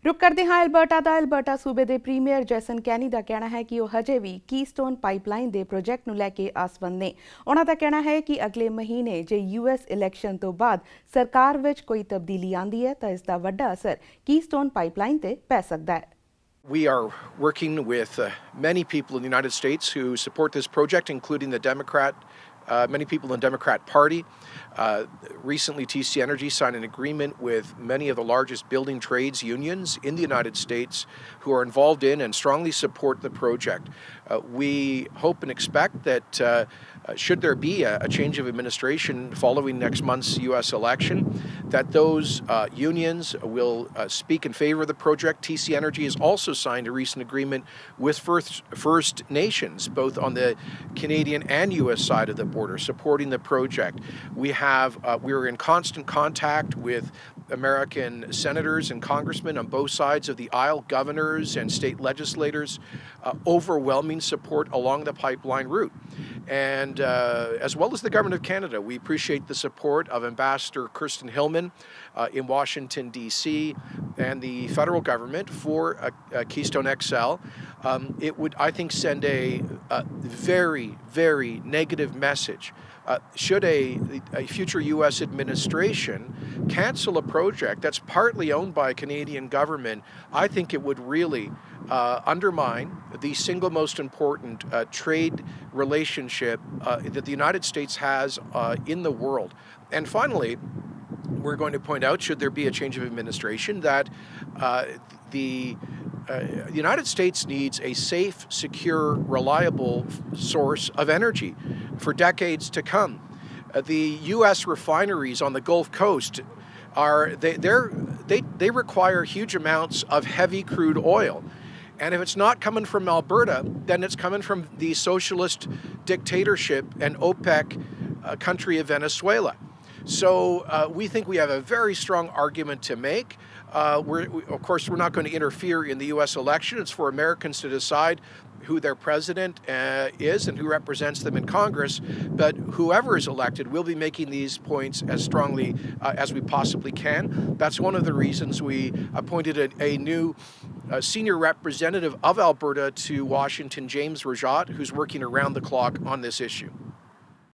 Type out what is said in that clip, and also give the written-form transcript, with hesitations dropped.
रुक करते हैं ਐਲਬਰਟਾ ਸੂਬੇ ਦੇ ਪ੍ਰੀਮੀਅਰ ਜੈਸਨ ਕੈਨੀ ਦਾ ਕਹਿਣਾ ਹੈ ਕਿ ਉਹ ਹਜੇ ਵੀ ਕੀਸਟੋਨ ਪਾਈਪਲਾਈਨ ਦੇ ਪ੍ਰੋਜੈਕਟ ਨੂੰ ਲੈ ਕੇ ਆਸਵੰਦ ਨੇ। ਉਹਨਾਂ ਦਾ ਕਹਿਣਾ ਹੈ ਕਿ ਅਗਲੇ ਮਹੀਨੇ ਜੇ ਯੂਐਸ ਇਲੈਕਸ਼ਨ ਤੋਂ ਬਾਅਦ ਸਰਕਾਰ ਵਿੱਚ ਕੋਈ ਤਬਦੀਲੀ ਆਂਦੀ ਹੈ ਤਾਂ ਇਸ ਦਾ ਵੱਡਾ ਅਸਰ ਕੀਸਟੋਨ ਪਾਈਪਲਾਈਨ ਤੇ ਪੈ ਸਕਦਾ ਹੈ। We are working with many people in the United States who support this project, including many people in the Democrat Party. Recently, TC Energy signed an agreement with many of the largest building trades unions in the United States who are involved in and strongly support the project. We hope and expect that should there be a change of administration following next month's U.S. election, that those unions will speak in favor of the project. TC Energy has also signed a recent agreement with First Nations, both on the Canadian and U.S. side of the border, supporting the project. We're in constant contact with American senators and congressmen on both sides of the aisle, governors and state legislators, overwhelming support along the pipeline route. And as well as the Government of Canada, we appreciate the support of Ambassador Kirsten Hillman in Washington, D.C., and the federal government for Keystone XL. It would, I think, send a very, very negative message. Should a future U.S. administration cancel a project that's partly owned by a Canadian government, I think it would really undermine the single most important trade relationship that the United States has in the world. And finally, we're going to point out, should there be a change of administration, that the United States needs a safe, secure, reliable source of energy for decades to come. The U.S. refineries on the Gulf Coast they require huge amounts of heavy crude oil. And if it's not coming from Alberta, then it's coming from the socialist dictatorship and OPEC country of Venezuela. So we think we have a very strong argument to make. Of course, we're not going to interfere in the U.S. election. It's for Americans to decide who their president is and who represents them in Congress. But whoever is elected will be making these points as strongly as we possibly can. That's one of the reasons we appointed a new senior representative of Alberta to Washington, James Rajat, who's working around the clock on this issue.